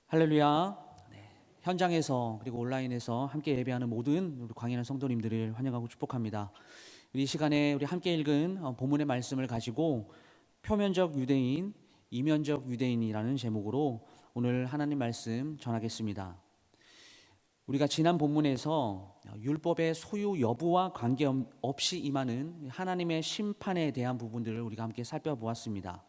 할렐루야. 네, 현장에서 그리고 온라인에서 함께 예배하는 모든 우리 광야는 성도님들을 환영하고 축복합니다. 우리 이 시간에 우리 함께 읽은 본문의 말씀을 가지고 표면적 유대인, 이면적 유대인이라는 제목으로 오늘 하나님 말씀 전하겠습니다. 우리가 지난 본문에서 율법의 소유 여부와 관계없이 임하는 하나님의 심판에 대한 부분들을 우리가 함께 살펴보았습니다.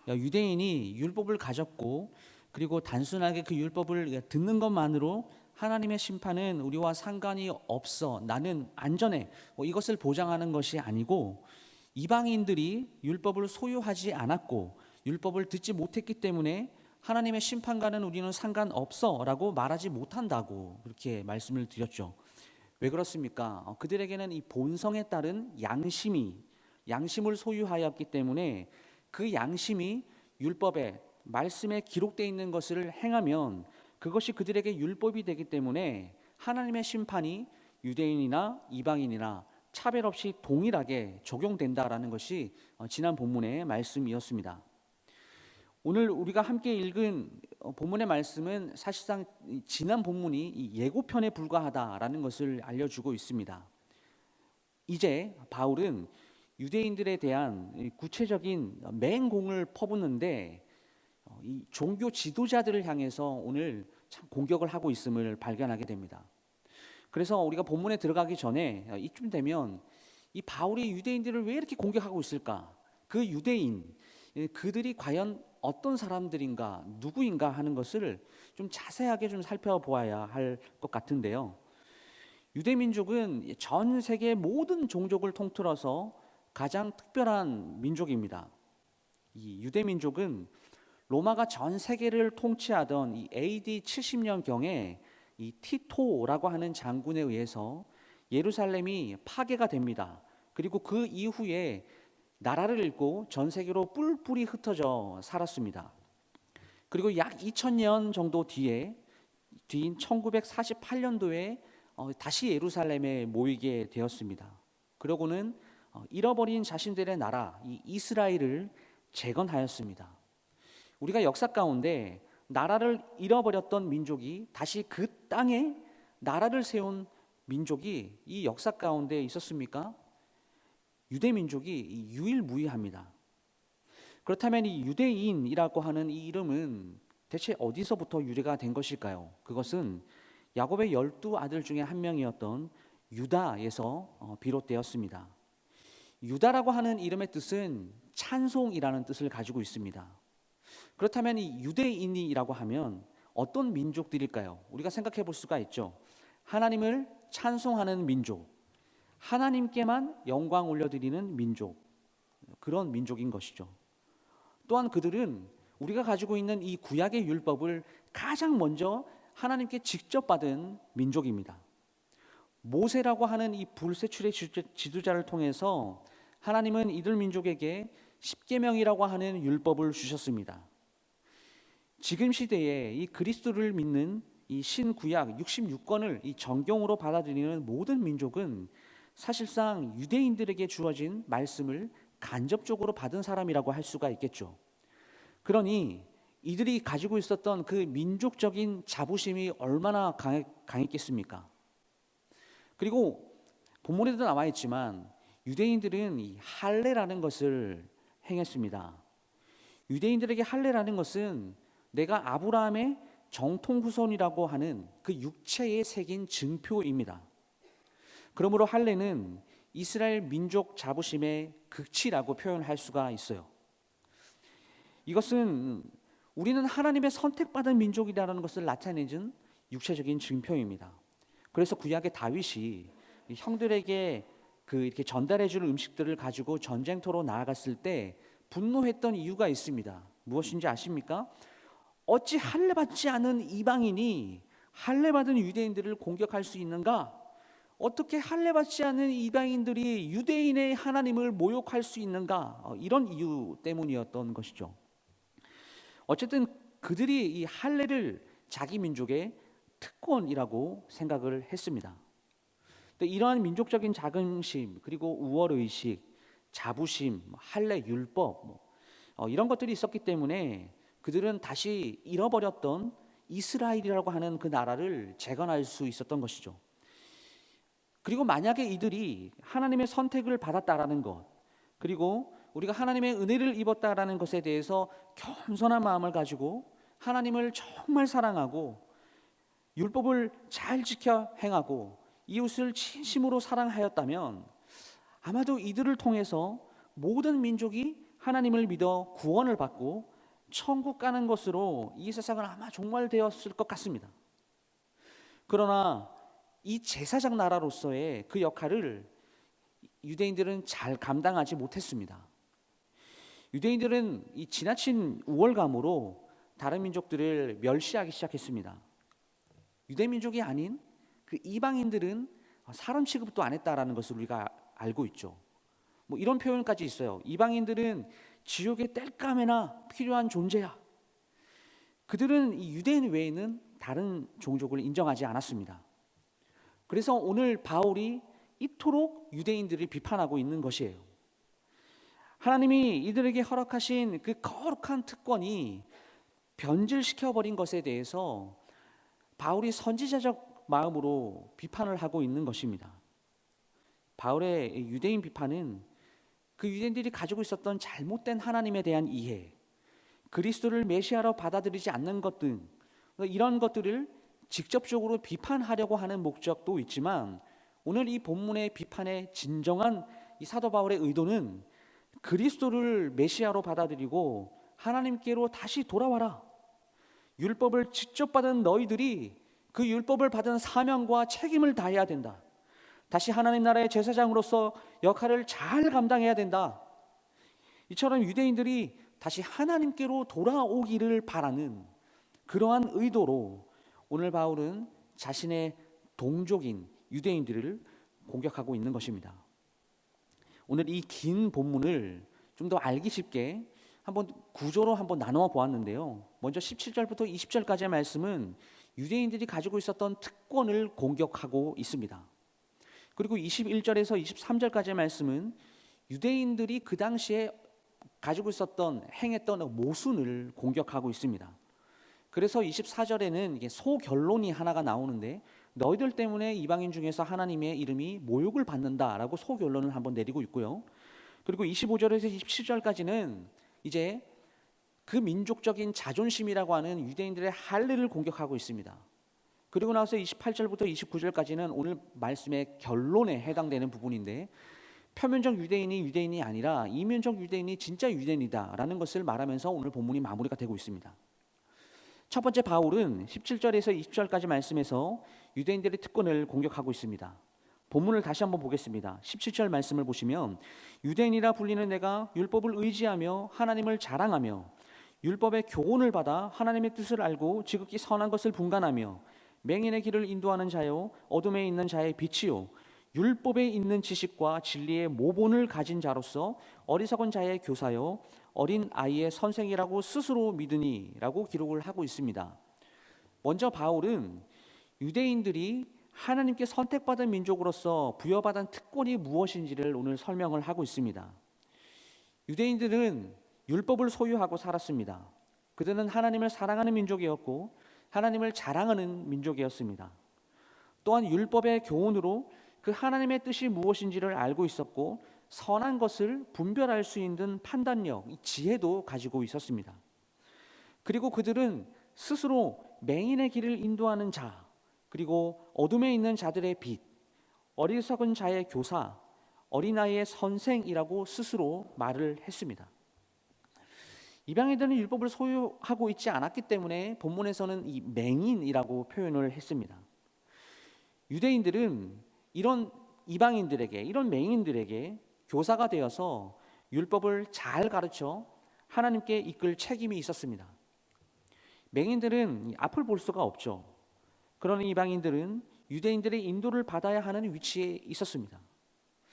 유대인이 율법을 가졌고 그리고 단순하게 그 율법을 듣는 것만으로 하나님의 심판은 우리와 상관이 없어, 나는 안전해, 이것을 보장하는 것이 아니고, 이방인들이 율법을 소유하지 않았고 율법을 듣지 못했기 때문에 하나님의 심판과는 우리는 상관없어 라고 말하지 못한다고 그렇게 말씀을 드렸죠. 왜 그렇습니까? 그들에게는 이 본성에 따른 양심을 소유하였기 때문에 그 양심이 율법에 말씀에 기록되어 있는 것을 행하면 그것이 그들에게 율법이 되기 때문에 하나님의 심판이 유대인이나 이방인이나 차별 없이 동일하게 적용된다라는 것이 지난 본문의 말씀이었습니다. 오늘 우리가 함께 읽은 본문의 말씀은 사실상 지난 본문이 예고편에 불과하다라는 것을 알려주고 있습니다. 이제 바울은 유대인들에 대한 구체적인 맹공을 퍼붓는데 이 종교 지도자들을 향해서 오늘 참 공격을 하고 있음을 발견하게 됩니다. 그래서 우리가 본문에 들어가기 전에 이쯤 되면 이 바울이 유대인들을 왜 이렇게 공격하고 있을까? 그 유대인, 그들이 과연 어떤 사람들인가, 누구인가 하는 것을 좀 자세하게 좀 살펴보아야 할 것 같은데요. 유대민족은 전 세계 모든 종족을 통틀어서 가장 특별한 민족입니다. 이 유대민족은 로마가 전 세계를 통치하던 이 AD 70년경에 이 티토라고 하는 장군에 의해서 예루살렘이 파괴가 됩니다. 그리고 그 이후에 나라를 잃고 전 세계로 뿔뿔이 흩어져 살았습니다. 그리고 약 2000년 정도 뒤인 1948년도에 다시 예루살렘에 모이게 되었습니다. 그러고는 잃어버린 자신들의 나라 이 이스라엘을 재건하였습니다. 우리가 역사 가운데 나라를 잃어버렸던 민족이 다시 그 땅에 나라를 세운 민족이 이 역사 가운데 있었습니까? 유대 민족이 유일무이합니다. 그렇다면 이 유대인이라고 하는 이 이름은 대체 어디서부터 유래가 된 것일까요? 그것은 야곱의 12 아들 중에 한 명이었던 유다에서 비롯되었습니다. 유다라고 하는 이름의 뜻은 찬송이라는 뜻을 가지고 있습니다. 그렇다면 이 유대인이라고 하면 어떤 민족들일까요? 우리가 생각해 볼 수가 있죠. 하나님을 찬송하는 민족, 하나님께만 영광 올려드리는 민족, 그런 민족인 것이죠. 또한 그들은 우리가 가지고 있는 이 구약의 율법을 가장 먼저 하나님께 직접 받은 민족입니다. 모세라고 하는 이 불세출의 지도자를 통해서 하나님은 이들 민족에게 십계명이라고 하는 율법을 주셨습니다. 지금 시대에 이 그리스도를 믿는 이 신구약 66권을 이 정경으로 받아들이는 모든 민족은 사실상 유대인들에게 주어진 말씀을 간접적으로 받은 사람이라고 할 수가 있겠죠. 그러니 이들이 가지고 있었던 그 민족적인 자부심이 얼마나 강했겠습니까? 그리고 본문에도 나와 있지만 유대인들은 이 할례라는 것을 행했습니다. 유대인들에게 할례라는 것은 내가 아브라함의 정통 후손이라고 하는 그 육체에 새긴 증표입니다. 그러므로 할례는 이스라엘 민족 자부심의 극치라고 표현할 수가 있어요. 이것은 우리는 하나님의 선택받은 민족이라는 것을 나타내는 육체적인 증표입니다. 그래서 구약의 다윗이 형들에게 이렇게 전달해 줄 음식들을 가지고 전쟁터로 나아갔을 때 분노했던 이유가 있습니다. 무엇인지 아십니까? 어찌 할례 받지 않은 이방인이 할례 받은 유대인들을 공격할 수 있는가? 어떻게 할례 받지 않은 이방인들이 유대인의 하나님을 모욕할 수 있는가? 이런 이유 때문이었던 것이죠. 어쨌든 그들이 이 할례를 자기 민족의 특권이라고 생각을 했습니다. 근데 이러한 민족적인 자긍심 그리고 우월의식, 자부심, 할례 율법 이런 것들이 있었기 때문에 그들은 다시 잃어버렸던 이스라엘이라고 하는 그 나라를 재건할 수 있었던 것이죠. 그리고 만약에 이들이 하나님의 선택을 받았다라는 것, 그리고 우리가 하나님의 은혜를 입었다라는 것에 대해서 겸손한 마음을 가지고 하나님을 정말 사랑하고 율법을 잘 지켜 행하고 이웃을 진심으로 사랑하였다면 아마도 이들을 통해서 모든 민족이 하나님을 믿어 구원을 받고 천국 가는 것으로 이 세상은 아마 종말되었을 것 같습니다. 그러나 이 제사장 나라로서의 그 역할을 유대인들은 잘 감당하지 못했습니다. 유대인들은 이 지나친 우월감으로 다른 민족들을 멸시하기 시작했습니다. 유대 민족이 아닌 그 이방인들은 사람 취급도 안 했다라는 것을 우리가 알고 있죠. 뭐 이런 표현까지 있어요. 이방인들은 지옥의 땔감에나 필요한 존재야. 그들은 이 유대인 외에는 다른 종족을 인정하지 않았습니다. 그래서 오늘 바울이 이토록 유대인들을 비판하고 있는 것이에요. 하나님이 이들에게 허락하신 그 거룩한 특권이 변질시켜버린 것에 대해서 바울이 선지자적 마음으로 비판을 하고 있는 것입니다. 바울의 유대인 비판은 그 유대인들이 가지고 있었던 잘못된 하나님에 대한 이해, 그리스도를 메시아로 받아들이지 않는 것 등 이런 것들을 직접적으로 비판하려고 하는 목적도 있지만 오늘 이 본문의 비판의 진정한 이 사도 바울의 의도는 그리스도를 메시아로 받아들이고 하나님께로 다시 돌아와라. 율법을 직접 받은 너희들이 그 율법을 받은 사명과 책임을 다해야 된다. 다시 하나님 나라의 제사장으로서 역할을 잘 감당해야 된다. 이처럼 유대인들이 다시 하나님께로 돌아오기를 바라는 그러한 의도로 오늘 바울은 자신의 동족인 유대인들을 공격하고 있는 것입니다. 오늘 이 긴 본문을 좀 더 알기 쉽게 한번 구조로 한번 나누어 보았는데요. 먼저 17절부터 20절까지의 말씀은 유대인들이 가지고 있었던 특권을 공격하고 있습니다. 그리고 21절에서 23절까지의 말씀은 유대인들이 그 당시에 가지고 있었던 행했던 모순을 공격하고 있습니다. 그래서 24절에는 이게 소결론이 하나가 나오는데 너희들 때문에 이방인 중에서 하나님의 이름이 모욕을 받는다라고 소결론을 한번 내리고 있고요. 그리고 25절에서 27절까지는 이제 그 민족적인 자존심이라고 하는 유대인들의 할례를 공격하고 있습니다. 그리고 나서 28절부터 29절까지는 오늘 말씀의 결론에 해당되는 부분인데 표면적 유대인이 유대인이 아니라 이면적 유대인이 진짜 유대인이다라는 것을 말하면서 오늘 본문이 마무리가 되고 있습니다. 첫 번째 바울은 17절에서 20절까지 말씀에서 유대인들의 특권을 공격하고 있습니다. 본문을 다시 한번 보겠습니다. 17절 말씀을 보시면 유대인이라 불리는 내가 율법을 의지하며 하나님을 자랑하며 율법의 교훈을 받아 하나님의 뜻을 알고 지극히 선한 것을 분간하며 맹인의 길을 인도하는 자요 어둠에 있는 자의 빛이요 율법에 있는 지식과 진리의 모본을 가진 자로서 어리석은 자의 교사요 어린 아이의 선생이라고 스스로 믿으니라고 기록을 하고 있습니다. 먼저 바울은 유대인들이 하나님께 선택받은 민족으로서 부여받은 특권이 무엇인지를 오늘 설명을 하고 있습니다. 유대인들은 율법을 소유하고 살았습니다. 그들은 하나님을 사랑하는 민족이었고 하나님을 자랑하는 민족이었습니다. 또한 율법의 교훈으로 그 하나님의 뜻이 무엇인지를 알고 있었고 선한 것을 분별할 수 있는 판단력, 지혜도 가지고 있었습니다. 그리고 그들은 스스로 맹인의 길을 인도하는 자, 그리고 어둠에 있는 자들의 빛, 어리석은 자의 교사, 어린아이의 선생이라고 스스로 말을 했습니다. 이방인들은 율법을 소유하고 있지 않았기 때문에 본문에서는 이 맹인이라고 표현을 했습니다. 유대인들은 이런 이방인들에게, 이런 맹인들에게 교사가 되어서 율법을 잘 가르쳐 하나님께 이끌 책임이 있었습니다. 맹인들은 앞을 볼 수가 없죠. 그러나 이방인들은 유대인들의 인도를 받아야 하는 위치에 있었습니다.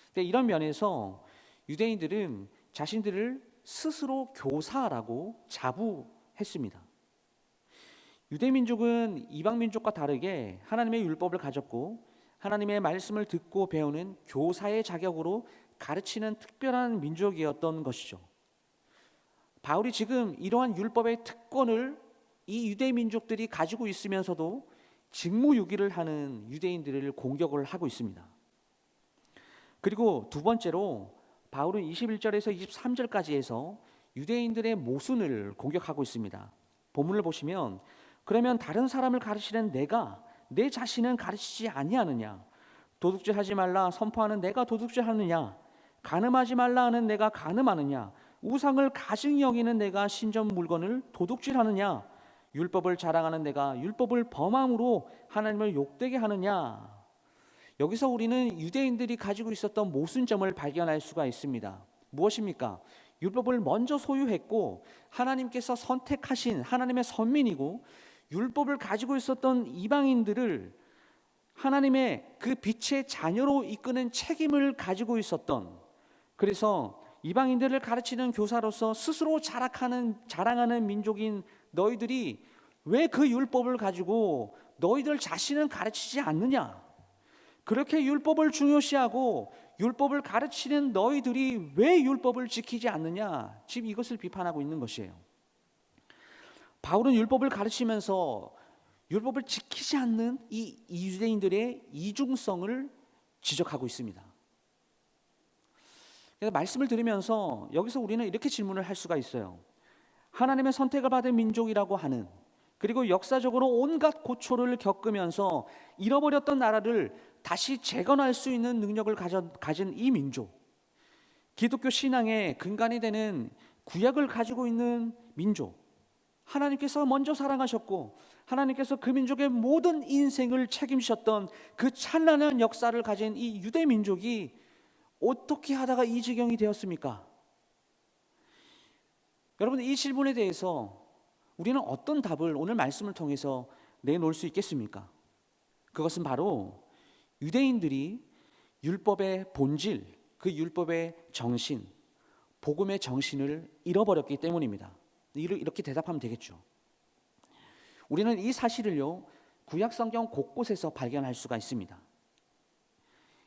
근데 이런 면에서 유대인들은 자신들을 스스로 교사라고 자부했습니다. 유대민족은 이방민족과 다르게 하나님의 율법을 가졌고 하나님의 말씀을 듣고 배우는 교사의 자격으로 가르치는 특별한 민족이었던 것이죠. 바울이 지금 이러한 율법의 특권을 이 유대 민족들이 가지고 있으면서도 직무유기를 하는 유대인들을 공격을 하고 있습니다. 그리고 두 번째로 바울은 21절에서 23절까지 해서 유대인들의 모순을 공격하고 있습니다. 본문을 보시면 그러면 다른 사람을 가르치는 내가 내 자신은 가르치지 아니하느냐? 도둑질하지 말라 선포하는 내가 도둑질하느냐? 간음하지 말라 하는 내가 간음하느냐? 우상을 가증히 여기는 내가 신전 물건을 도둑질하느냐? 율법을 자랑하는 내가 율법을 범함으로 하나님을 욕되게 하느냐? 여기서 우리는 유대인들이 가지고 있었던 모순점을 발견할 수가 있습니다. 무엇입니까? 율법을 먼저 소유했고 하나님께서 선택하신 하나님의 선민이고 율법을 가지고 있었던 이방인들을 하나님의 그 빛의 자녀로 이끄는 책임을 가지고 있었던, 그래서 이방인들을 가르치는 교사로서 스스로 자랑하는 민족인 너희들이 왜 그 율법을 가지고 너희들 자신은 가르치지 않느냐? 그렇게 율법을 중요시하고 율법을 가르치는 너희들이 왜 율법을 지키지 않느냐? 지금 이것을 비판하고 있는 것이에요. 바울은 율법을 가르치면서 율법을 지키지 않는 이 유대인들의 이중성을 지적하고 있습니다. 그래서 말씀을 들으면서 여기서 우리는 이렇게 질문을 할 수가 있어요. 하나님의 선택을 받은 민족이라고 하는, 그리고 역사적으로 온갖 고초를 겪으면서 잃어버렸던 나라를 다시 재건할 수 있는 능력을 가진 이 민족, 기독교 신앙의 근간이 되는 구약을 가지고 있는 민족, 하나님께서 먼저 사랑하셨고 하나님께서 그 민족의 모든 인생을 책임지셨던 그 찬란한 역사를 가진 이 유대 민족이 어떻게 하다가 이 지경이 되었습니까? 여러분, 이 질문에 대해서 우리는 어떤 답을 오늘 말씀을 통해서 내놓을 수 있겠습니까? 그것은 바로 유대인들이 율법의 본질, 그 율법의 정신, 복음의 정신을 잃어버렸기 때문입니다. 이렇게 대답하면 되겠죠. 우리는 이 사실을요, 구약 성경 곳곳에서 발견할 수가 있습니다.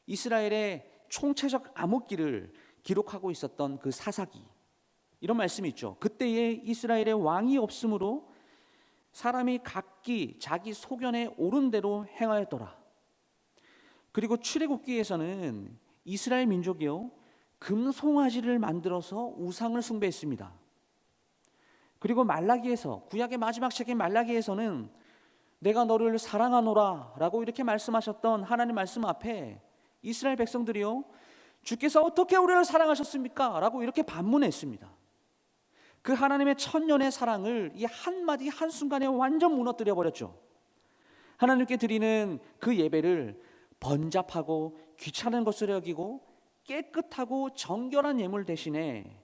이스라엘의 총체적 암흑기를 기록하고 있었던 그 사사기, 이런 말씀이 있죠. 그때에 이스라엘의 왕이 없으므로 사람이 각기 자기 소견에 옳은 대로 행하였더라. 그리고 출애굽기에서는 이스라엘 민족이요, 금송아지를 만들어서 우상을 숭배했습니다. 그리고 말라기에서, 구약의 마지막 책인 말라기에서는 내가 너를 사랑하노라 라고 이렇게 말씀하셨던 하나님 말씀 앞에 이스라엘 백성들이요, 주께서 어떻게 우리를 사랑하셨습니까? 라고 이렇게 반문했습니다. 그 하나님의 천년의 사랑을 이 한마디 한순간에 완전 무너뜨려 버렸죠. 하나님께 드리는 그 예배를 번잡하고 귀찮은 것으로 여기고 깨끗하고 정결한 예물 대신에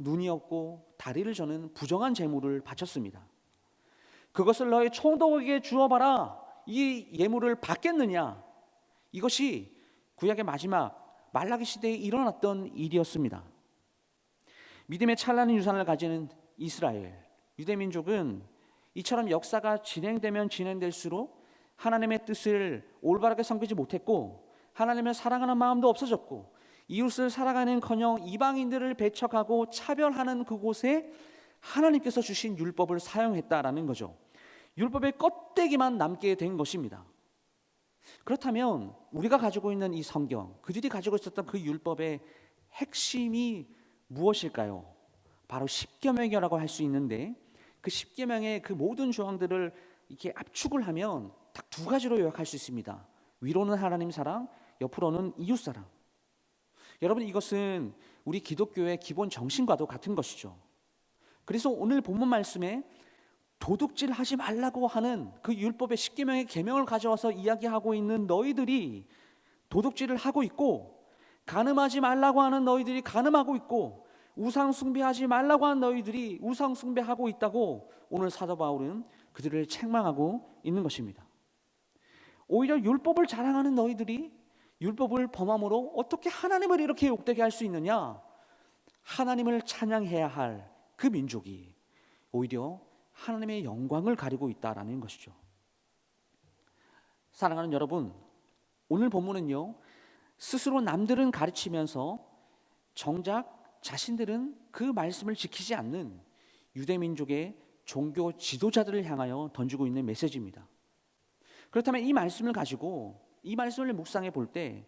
눈이 없고 다리를 저는 부정한 제물을 바쳤습니다. 그것을 너의 총독에게 주어봐라, 이 예물을 받겠느냐? 이것이 구약의 마지막 말라기 시대에 일어났던 일이었습니다. 믿음의 찬란한 유산을 가지는 이스라엘, 유대민족은 이처럼 역사가 진행되면 진행될수록 하나님의 뜻을 올바르게 섬기지 못했고 하나님을 사랑하는 마음도 없어졌고 이웃을 사랑하는커녕 이방인들을 배척하고 차별하는 그곳에 하나님께서 주신 율법을 사용했다라는 거죠. 율법의 껍데기만 남게 된 것입니다. 그렇다면 우리가 가지고 있는 이 성경, 그들이 가지고 있었던 그 율법의 핵심이 무엇일까요? 바로 십계명이라고 할 수 있는데, 그 십계명의 그 모든 조항들을 이렇게 압축을 하면 딱 두 가지로 요약할 수 있습니다. 위로는 하나님 사랑, 옆으로는 이웃 사랑. 여러분, 이것은 우리 기독교의 기본 정신과도 같은 것이죠. 그래서 오늘 본문 말씀에 도둑질하지 말라고 하는 그 율법의 십계명의 계명을 가져와서 이야기하고 있는 너희들이 도둑질을 하고 있고, 간음하지 말라고 하는 너희들이 간음하고 있고, 우상 숭배하지 말라고 하는 너희들이 우상 숭배하고 있다고 오늘 사도 바울은 그들을 책망하고 있는 것입니다. 오히려 율법을 자랑하는 너희들이 율법을 범함으로 어떻게 하나님을 이렇게 욕되게 할 수 있느냐? 하나님을 찬양해야 할 그 민족이 오히려 하나님의 영광을 가리고 있다라는 것이죠. 사랑하는 여러분, 오늘 본문은요, 스스로 남들은 가르치면서 정작 자신들은 그 말씀을 지키지 않는 유대민족의 종교 지도자들을 향하여 던지고 있는 메시지입니다. 그렇다면 이 말씀을 가지고 이 말씀을 묵상해 볼 때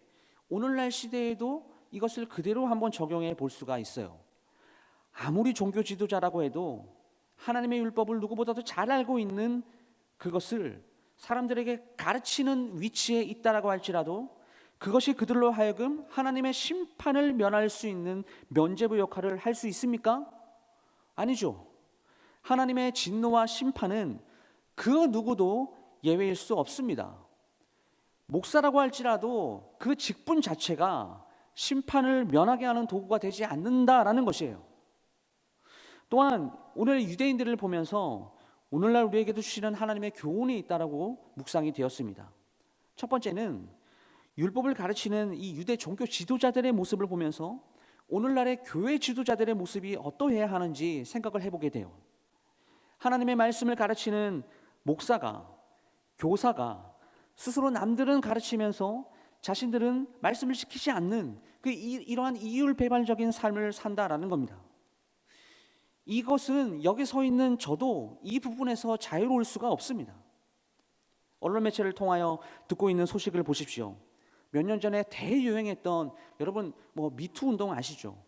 오늘날 시대에도 이것을 그대로 한번 적용해 볼 수가 있어요. 아무리 종교 지도자라고 해도 하나님의 율법을 누구보다도 잘 알고 있는 그것을 사람들에게 가르치는 위치에 있다라고 할지라도 그것이 그들로 하여금 하나님의 심판을 면할 수 있는 면죄부 역할을 할 수 있습니까? 아니죠. 하나님의 진노와 심판은 그 누구도 예외일 수 없습니다. 목사라고 할지라도 그 직분 자체가 심판을 면하게 하는 도구가 되지 않는다라는 것이에요. 또한 오늘 유대인들을 보면서 오늘날 우리에게도 주시는 하나님의 교훈이 있다라고 묵상이 되었습니다. 첫 번째는 율법을 가르치는 이 유대 종교 지도자들의 모습을 보면서 오늘날의 교회 지도자들의 모습이 어떠해야 하는지 생각을 해보게 돼요. 하나님의 말씀을 가르치는 목사가, 교사가 스스로 남들은 가르치면서 자신들은 말씀을 지키지 않는 이러한 이율배반적인 삶을 산다라는 겁니다. 이것은 여기 서 있는 저도 이 부분에서 자유로울 수가 없습니다. 언론 매체를 통하여 듣고 있는 소식을 보십시오. 몇 년 전에 대유행했던 여러분 미투 운동 아시죠?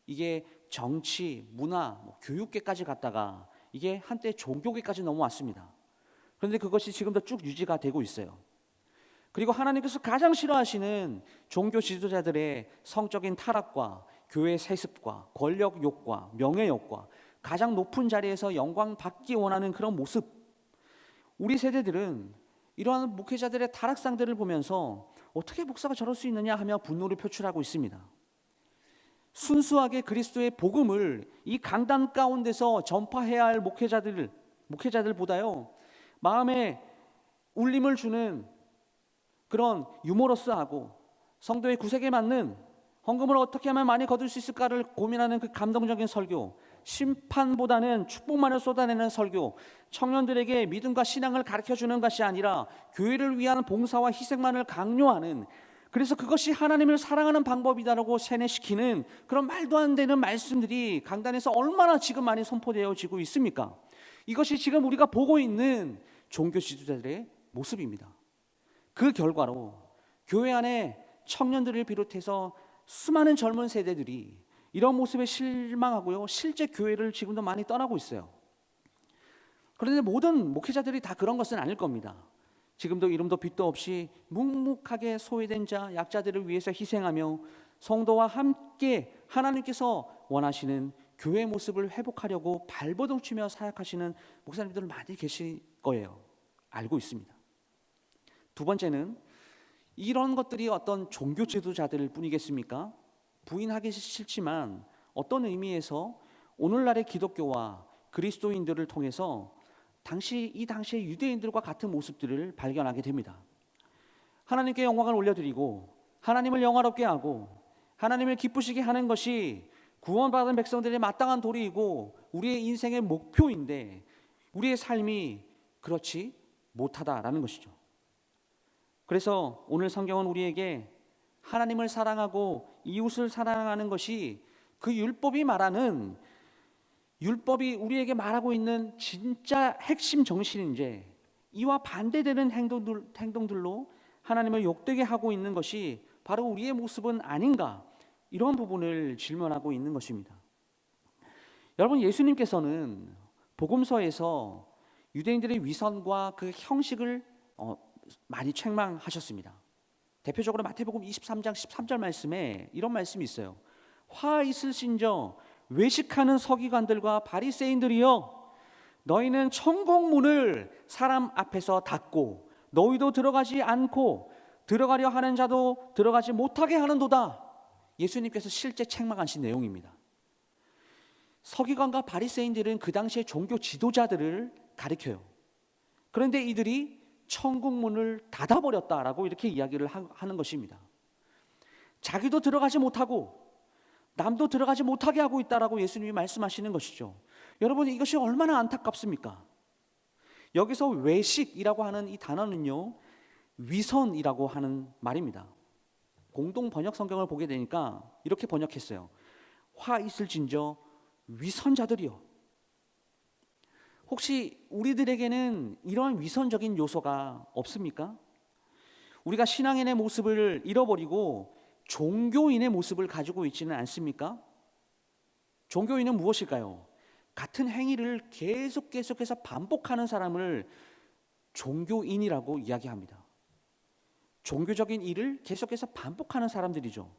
이게 정치, 문화, 교육계까지 갔다가 이게 한때 종교계까지 넘어왔습니다. 그런데 그것이 지금도 쭉 유지가 되고 있어요. 그리고 하나님께서 가장 싫어하시는 종교 지도자들의 성적인 타락과 교회 세습과 권력 욕과 명예 욕과 가장 높은 자리에서 영광 받기 원하는 그런 모습, 우리 세대들은 이러한 목회자들의 타락상들을 보면서 어떻게 목사가 저럴 수 있느냐 하며 분노를 표출하고 있습니다. 순수하게 그리스도의 복음을 이 강단 가운데서 전파해야 할 목회자들보다요 마음에 울림을 주는 그런 유머러스하고 성도의 구색에 맞는 헌금을 어떻게 하면 많이 거둘 수 있을까를 고민하는 그 감동적인 설교, 심판보다는 축복만을 쏟아내는 설교, 청년들에게 믿음과 신앙을 가르쳐주는 것이 아니라 교회를 위한 봉사와 희생만을 강요하는, 그래서 그것이 하나님을 사랑하는 방법이다라고 세뇌시키는 그런 말도 안 되는 말씀들이 강단에서 얼마나 지금 많이 선포되어지고 있습니까? 이것이 지금 우리가 보고 있는 종교 지도자들의 모습입니다. 그 결과로 교회 안에 청년들을 비롯해서 수많은 젊은 세대들이 이런 모습에 실망하고요, 실제 교회를 지금도 많이 떠나고 있어요. 그런데 모든 목회자들이 다 그런 것은 아닐 겁니다. 지금도 이름도 빛도 없이 묵묵하게 소외된 자, 약자들을 위해서 희생하며 성도와 함께 하나님께서 원하시는 교회 모습을 회복하려고 발버둥 치며 사역하시는 목사님들 많이 계실 거예요. 알고 있습니다. 두 번째는 이런 것들이 어떤 종교 지도자들 뿐이겠습니까? 부인하기 싫지만 어떤 의미에서 오늘날의 기독교와 그리스도인들을 통해서 이 당시의 유대인들과 같은 모습들을 발견하게 됩니다. 하나님께 영광을 올려드리고 하나님을 영화롭게 하고 하나님을 기쁘시게 하는 것이 구원받은 백성들의 마땅한 도리이고 우리의 인생의 목표인데 우리의 삶이 그렇지 못하다라는 것이죠. 그래서 오늘 성경은 우리에게 하나님을 사랑하고 이웃을 사랑하는 것이 그 율법이 우리에게 말하고 있는 진짜 핵심 정신인지 이와 반대되는 행동들로 하나님을 욕되게 하고 있는 것이 바로 우리의 모습은 아닌가, 이런 부분을 질문하고 있는 것입니다. 여러분, 예수님께서는 복음서에서 유대인들의 위선과 그 형식을 많이 책망하셨습니다. 대표적으로 마태복음 23장 13절 말씀에 이런 말씀이 있어요. 화 있으신저 외식하는 서기관들과 바리새인들이여, 너희는 천국문을 사람 앞에서 닫고 너희도 들어가지 않고 들어가려 하는 자도 들어가지 못하게 하는도다. 예수님께서 실제 책망하신 내용입니다. 서기관과 바리새인들은 그 당시의 종교 지도자들을 가리켜요. 그런데 이들이 천국문을 닫아버렸다라고 이렇게 이야기를 하는 것입니다. 자기도 들어가지 못하고 남도 들어가지 못하게 하고 있다라고 예수님이 말씀하시는 것이죠. 여러분, 이것이 얼마나 안타깝습니까? 여기서 외식이라고 하는 이 단어는요, 위선이라고 하는 말입니다. 공동 번역 성경을 보게 되니까 이렇게 번역했어요. 화 있을진저 위선자들이요. 혹시 우리들에게는 이러한 위선적인 요소가 없습니까? 우리가 신앙인의 모습을 잃어버리고 종교인의 모습을 가지고 있지는 않습니까? 종교인은 무엇일까요? 같은 행위를 계속해서 반복하는 사람을 종교인이라고 이야기합니다. 종교적인 일을 계속해서 반복하는 사람들이죠.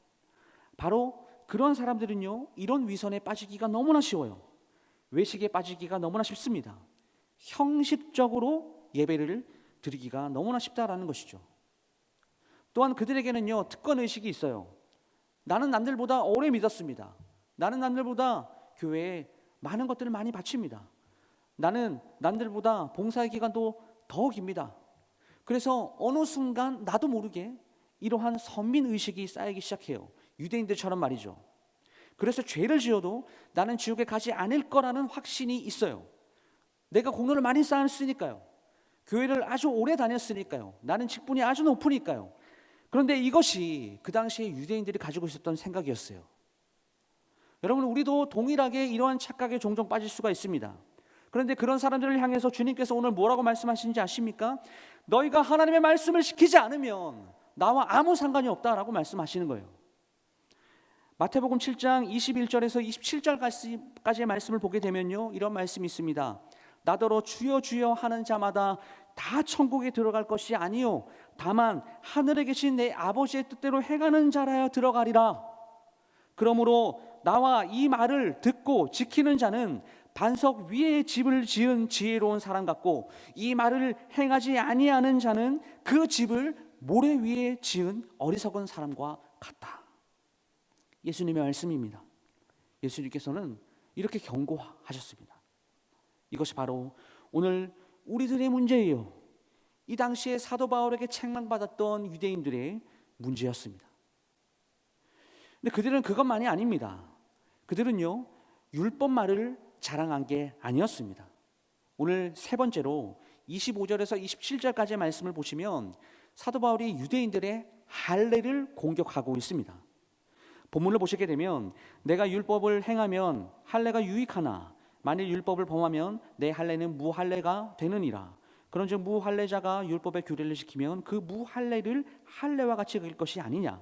바로 그런 사람들은요, 이런 위선에 빠지기가 너무나 쉬워요. 외식에 빠지기가 너무나 쉽습니다. 형식적으로 예배를 드리기가 너무나 쉽다라는 것이죠. 또한 그들에게는요, 특권의식이 있어요. 나는 남들보다 오래 믿었습니다. 나는 남들보다 교회에 많은 것들을 많이 바칩니다. 나는 남들보다 봉사의 기간도 더 깁니다. 그래서 어느 순간 나도 모르게 이러한 선민의식이 쌓이기 시작해요. 유대인들처럼 말이죠. 그래서 죄를 지어도 나는 지옥에 가지 않을 거라는 확신이 있어요. 내가 공로를 많이 쌓았으니까요. 교회를 아주 오래 다녔으니까요. 나는 직분이 아주 높으니까요. 그런데 이것이 그 당시에 유대인들이 가지고 있었던 생각이었어요. 여러분, 우리도 동일하게 이러한 착각에 종종 빠질 수가 있습니다. 그런데 그런 사람들을 향해서 주님께서 오늘 뭐라고 말씀하시는지 아십니까? 너희가 하나님의 말씀을 지키지 않으면 나와 아무 상관이 없다라고 말씀하시는 거예요. 마태복음 7장 21절에서 27절까지의 말씀을 보게 되면요, 이런 말씀이 있습니다. 나더러 주여 주여 하는 자마다 다 천국에 들어갈 것이 아니요 다만 하늘에 계신 내 아버지의 뜻대로 행하는 자라야 들어가리라. 그러므로 나와 이 말을 듣고 지키는 자는 반석 위에 집을 지은 지혜로운 사람 같고, 이 말을 행하지 아니하는 자는 그 집을 모래 위에 지은 어리석은 사람과 같다. 예수님의 말씀입니다. 예수님께서는 이렇게 경고하셨습니다. 이것이 바로 오늘 우리들의 문제예요. 이 당시에 사도 바울에게 책망받았던 유대인들의 문제였습니다. 근데 그들은 그것만이 아닙니다. 그들은요, 율법말을 자랑한 게 아니었습니다. 오늘 세 번째로 25절에서 27절까지의 말씀을 보시면 사도 바울이 유대인들의 할례를 공격하고 있습니다. 본문을 보시게 되면 내가 율법을 행하면 할례가 유익하나 만일 율법을 범하면 내 할례는 무할례가 되느니라. 그런즉 무할례자가 율법의 규례를 지키면 그 무할례를 할례와 같이 그릴 것이 아니냐.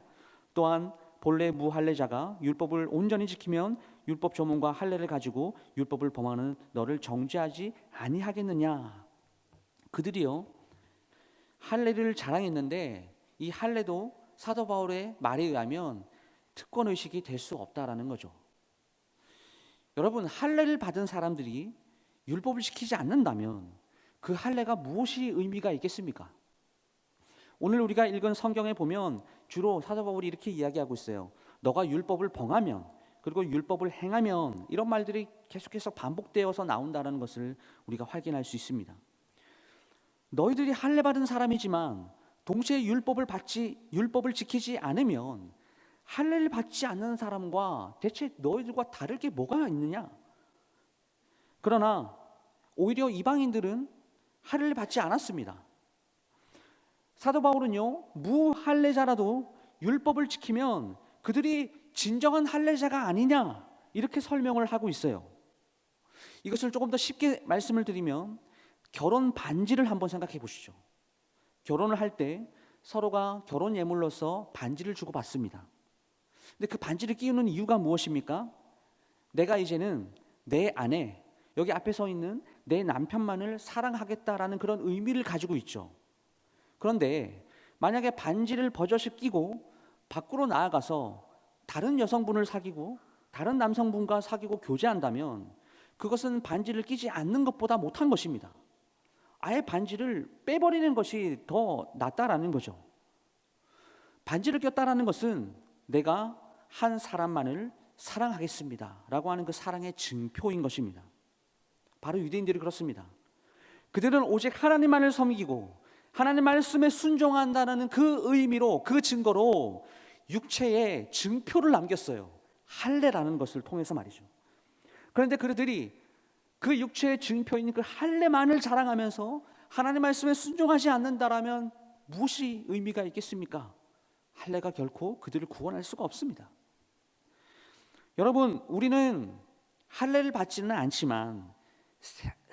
또한 본래 무할례자가 율법을 온전히 지키면 율법 조문과 할례를 가지고 율법을 범하는 너를 정죄하지 아니하겠느냐. 그들이요, 할례를 자랑했는데 이 할례도 사도 바울의 말에 의하면 특권의식이 될 수 없다라는 거죠. 여러분, 할례를 받은 사람들이 율법을 지키지 않는다면 그 할례가 무엇이 의미가 있겠습니까? 오늘 우리가 읽은 성경에 보면 주로 사도 바울이 이렇게 이야기하고 있어요. 너가 율법을 범하면, 그리고 율법을 행하면, 이런 말들이 계속해서 반복되어서 나온다는 것을 우리가 확인할 수 있습니다. 너희들이 할례 받은 사람이지만 동시에 율법을 지키지 않으면 할례를 받지 않는 사람과 대체 너희들과 다를 게 뭐가 있느냐? 그러나 오히려 이방인들은 할례를 받지 않았습니다. 사도 바울은요, 무할례자라도 율법을 지키면 그들이 진정한 할례자가 아니냐, 이렇게 설명을 하고 있어요. 이것을 조금 더 쉽게 말씀을 드리면 결혼 반지를 한번 생각해 보시죠. 결혼을 할 때 서로가 결혼 예물로서 반지를 주고 받습니다. 근데 그 반지를 끼우는 이유가 무엇입니까? 내가 이제는 내 아내, 여기 앞에 서 있는 내 남편만을 사랑하겠다라는 그런 의미를 가지고 있죠. 그런데 만약에 반지를 버젓이 끼고 밖으로 나아가서 다른 여성분을 사귀고 다른 남성분과 사귀고 교제한다면 그것은 반지를 끼지 않는 것보다 못한 것입니다. 아예 반지를 빼버리는 것이 더 낫다라는 거죠. 반지를 꼈다라는 것은 내가 한 사람만을 사랑하겠습니다 라고 하는 그 사랑의 증표인 것입니다. 바로 유대인들이 그렇습니다. 그들은 오직 하나님만을 섬기고 하나님 말씀에 순종한다는 그 의미로, 그 증거로 육체의 증표를 남겼어요. 할례라는 것을 통해서 말이죠. 그런데 그들이 그 육체의 증표인 그 할례만을 자랑하면서 하나님 말씀에 순종하지 않는다라면 무엇이 의미가 있겠습니까? 할례가 결코 그들을 구원할 수가 없습니다. 여러분, 우리는 할례를 받지는 않지만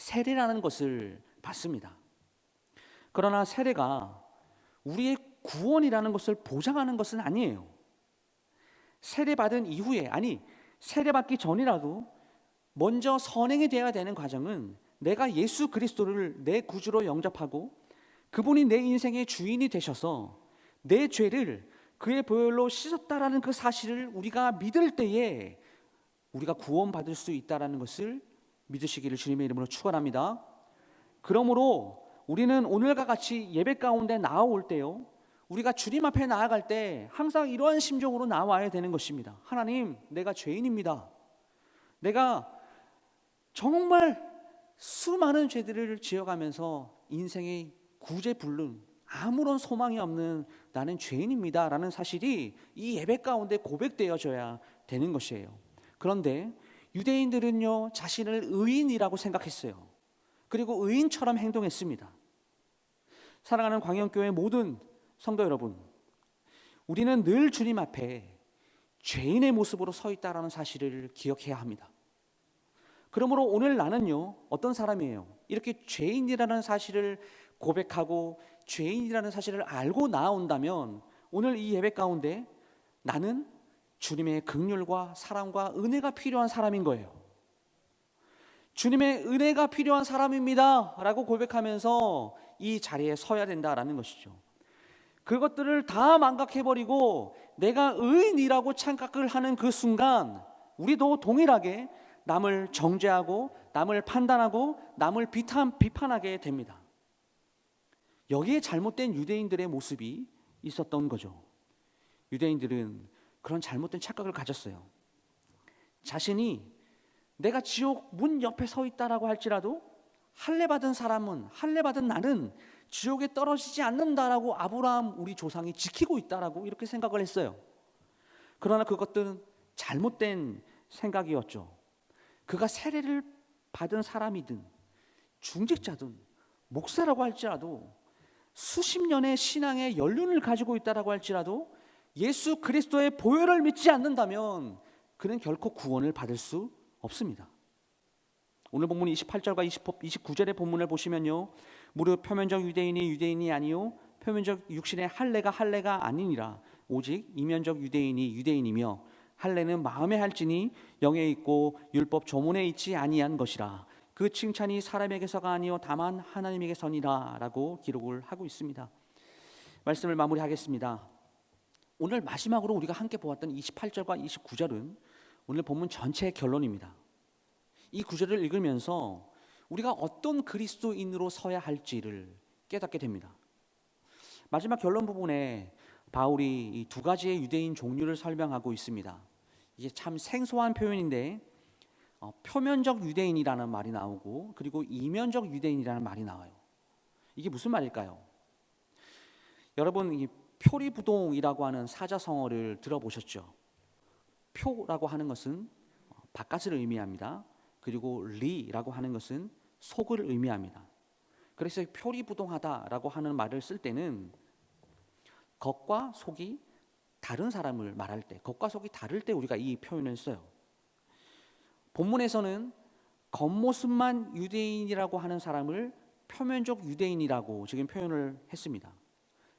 세례라는 것을 받습니다. 그러나 세례가 우리의 구원이라는 것을 보장하는 것은 아니에요. 세례받은 이후에, 아니 세례받기 전이라도 먼저 선행이 되어야 되는 과정은 내가 예수 그리스도를 내 구주로 영접하고 그분이 내 인생의 주인이 되셔서 내 죄를 그의 보혈로 씻었다라는 그 사실을 우리가 믿을 때에 우리가 구원받을 수 있다라는 것을 믿으시기를 주님의 이름으로 축원합니다. 그러므로 우리는 오늘과 같이 예배 가운데 나아올 때요, 우리가 주님 앞에 나아갈 때 항상 이러한 심정으로 나와야 되는 것입니다. 하나님, 내가 죄인입니다. 내가 정말 수많은 죄들을 지어가면서 인생의 구제불능, 아무런 소망이 없는 나는 죄인입니다 라는 사실이 이 예배 가운데 고백되어져야 되는 것이에요. 그런데 유대인들은요, 자신을 의인이라고 생각했어요. 그리고 의인처럼 행동했습니다. 사랑하는 광영교회 모든 성도 여러분, 우리는 늘 주님 앞에 죄인의 모습으로 서 있다는 사실을 기억해야 합니다. 그러므로 오늘 나는요, 어떤 사람이에요? 이렇게 죄인이라는 사실을 고백하고 죄인이라는 사실을 알고 나온다면 오늘 이 예배 가운데 나는 주님의 긍휼과 사랑과 은혜가 필요한 사람인 거예요. 주님의 은혜가 필요한 사람입니다 라고 고백하면서 이 자리에 서야 된다라는 것이죠. 그것들을 다 망각해버리고 내가 의인이라고 착각을 하는 그 순간 우리도 동일하게 남을 정죄하고 남을 판단하고 남을 비판하게 됩니다. 여기에 잘못된 유대인들의 모습이 있었던 거죠. 유대인들은 그런 잘못된 착각을 가졌어요. 자신이 내가 지옥 문 옆에 서 있다라고 할지라도 할례받은 사람은, 할례받은 나는 지옥에 떨어지지 않는다라고 아브라함 우리 조상이 지키고 있다라고 이렇게 생각을 했어요. 그러나 그것들은 잘못된 생각이었죠. 그가 세례를 받은 사람이든 중직자든 목사라고 할지라도 수십 년의 신앙의 연륜을 가지고 있다라고 할지라도 예수 그리스도의 보혈을 믿지 않는다면 그는 결코 구원을 받을 수 없습니다. 오늘 본문 28절과 29절의 본문을 보시면요, 무릇 표면적 유대인이 아니요 표면적 육신의 할례가 아니니라 오직 이면적 유대인이 유대인이며 할례는 마음에 할지니 영에 있고 율법 조문에 있지 아니한 것이라 그 칭찬이 사람에게서가 아니요 다만 하나님에게서니라 라고 기록을 하고 있습니다. 말씀을 마무리하겠습니다. 오늘 마지막으로 우리가 함께 보았던 28절과 29절은 오늘 본문 전체의 결론입니다. 이 구절을 읽으면서 우리가 어떤 그리스도인으로 서야 할지를 깨닫게 됩니다. 마지막 결론 부분에 바울이 이 두 가지의 유대인 종류를 설명하고 있습니다. 이게 참 생소한 표현인데 표면적 유대인이라는 말이 나오고 그리고 이면적 유대인이라는 말이 나와요. 이게 무슨 말일까요? 여러분, 이 표리부동이라고 하는 사자성어를 들어보셨죠? 표라고 하는 것은 바깥을 의미합니다. 그리고 리라고 하는 것은 속을 의미합니다. 그래서 표리부동하다라고 하는 말을 쓸 때는 겉과 속이 다른 사람을 말할 때, 겉과 속이 다를 때 우리가 이 표현을 써요. 본문에서는 겉모습만 유대인이라고 하는 사람을 표면적 유대인이라고 지금 표현을 했습니다.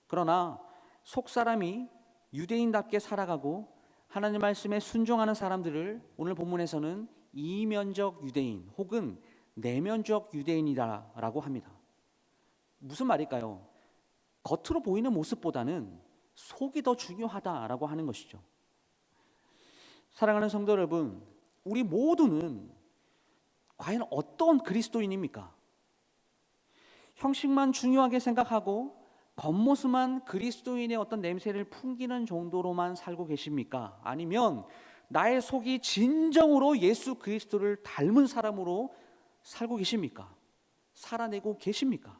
그러나 속 사람이 유대인답게 살아가고 하나님 말씀에 순종하는 사람들을 오늘 본문에서는 이면적 유대인 혹은 내면적 유대인이라고 합니다. 무슨 말일까요? 겉으로 보이는 모습보다는 속이 더 중요하다라고 하는 것이죠. 사랑하는 성도 여러분, 우리 모두는 과연 어떤 그리스도인입니까? 형식만 중요하게 생각하고 겉모습만 그리스도인의 어떤 냄새를 풍기는 정도로만 살고 계십니까? 아니면 나의 속이 진정으로 예수 그리스도를 닮은 사람으로 살고 계십니까? 살아내고 계십니까?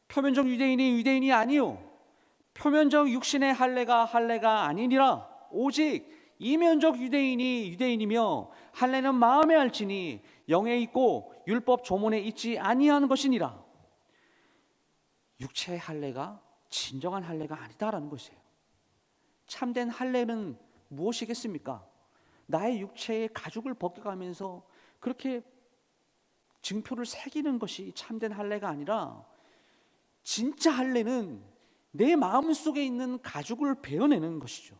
표면적 유대인이 아니요 표면적 육신의 할례가 아니니라 오직 이면적 유대인이 유대인이며 할례는 마음에 할지니 영에 있고 율법 조문에 있지 아니한 것이니라. 육체의 할례가 진정한 할례가 아니다라는 것이에요. 참된 할례는 무엇이겠습니까? 나의 육체의 가죽을 벗겨가면서 그렇게 증표를 새기는 것이 참된 할례가 아니라 진짜 할례는 내 마음속에 있는 가죽을 베어내는 것이죠.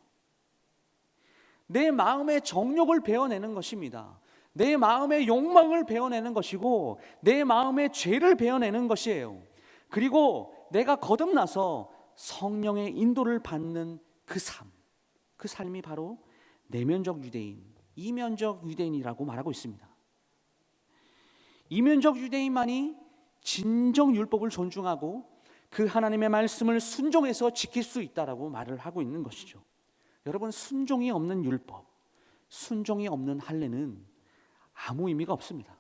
내 마음의 정욕을 베어내는 것입니다. 내 마음의 욕망을 베어내는 것이고 내 마음의 죄를 베어내는 것이에요. 그리고 내가 거듭나서 성령의 인도를 받는 그 삶이 바로 내면적 유대인, 이면적 유대인이라고 말하고 있습니다. 이면적 유대인만이 진정 율법을 존중하고 그 하나님의 말씀을 순종해서 지킬 수 있다라고 말을 하고 있는 것이죠. 여러분, 순종이 없는 율법, 순종이 없는 할례는 아무 의미가 없습니다.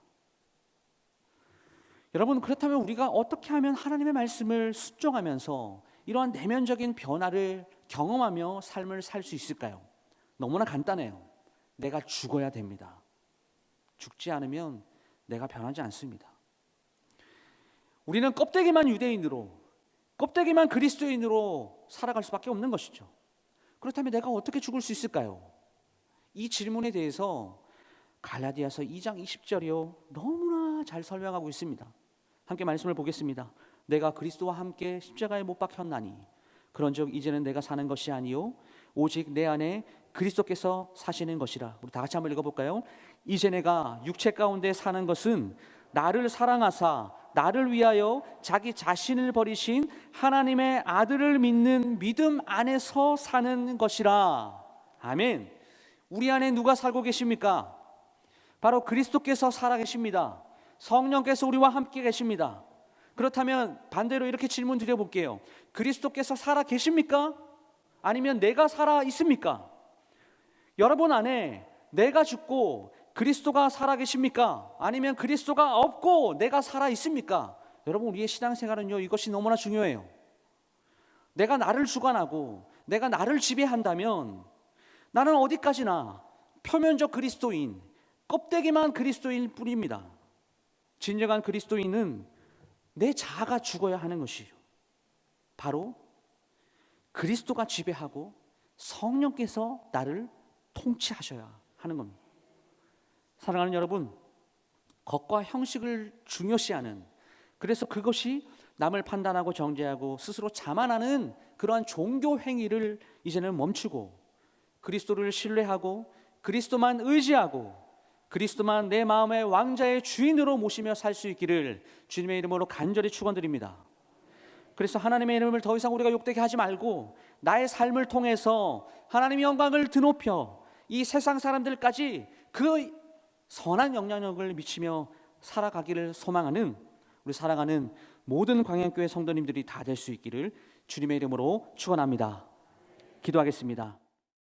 여러분, 그렇다면 우리가 어떻게 하면 하나님의 말씀을 순종하면서 이러한 내면적인 변화를 경험하며 삶을 살 수 있을까요? 너무나 간단해요. 내가 죽어야 됩니다. 죽지 않으면 내가 변하지 않습니다. 우리는 껍데기만 유대인으로, 껍데기만 그리스도인으로 살아갈 수밖에 없는 것이죠. 그렇다면 내가 어떻게 죽을 수 있을까요? 이 질문에 대해서 갈라디아서 2장 20절이요 너무나 잘 설명하고 있습니다. 함께 말씀을 보겠습니다. 내가 그리스도와 함께 십자가에 못 박혔나니 그런즉 이제는 내가 사는 것이 아니요 오직 내 안에 그리스도께서 사시는 것이라. 우리 다 같이 한번 읽어볼까요? 이제 내가 육체 가운데 사는 것은 나를 사랑하사 나를 위하여 자기 자신을 버리신 하나님의 아들을 믿는 믿음 안에서 사는 것이라. 아멘. 우리 안에 누가 살고 계십니까? 바로 그리스도께서 살아 계십니다. 성령께서 우리와 함께 계십니다. 그렇다면 반대로 이렇게 질문 드려볼게요. 그리스도께서 살아 계십니까? 아니면 내가 살아 있습니까? 여러분 안에 내가 죽고 그리스도가 살아 계십니까? 아니면 그리스도가 없고 내가 살아 있습니까? 여러분, 우리의 신앙생활은요, 이것이 너무나 중요해요. 내가 나를 주관하고 내가 나를 지배한다면 나는 어디까지나 표면적 그리스도인, 껍데기만 그리스도인 뿐입니다. 진정한 그리스도인은 내 자아가 죽어야 하는 것이요, 바로 그리스도가 지배하고 성령께서 나를 통치하셔야 하는 겁니다. 사랑하는 여러분, 겉과 형식을 중요시하는, 그래서 그것이 남을 판단하고 정죄하고 스스로 자만하는 그러한 종교 행위를 이제는 멈추고 그리스도를 신뢰하고 그리스도만 의지하고 그리스도만 내 마음의 왕자의 주인으로 모시며 살 수 있기를 주님의 이름으로 간절히 축원드립니다. 그래서 하나님의 이름을 더 이상 우리가 욕되게 하지 말고 나의 삶을 통해서 하나님의 영광을 드높여 이 세상 사람들까지 그 선한 영향력을 미치며 살아가기를 소망하는 우리 사랑하는 모든 광양교회 성도님들이 다 될 수 있기를 주님의 이름으로 축원합니다. 기도하겠습니다.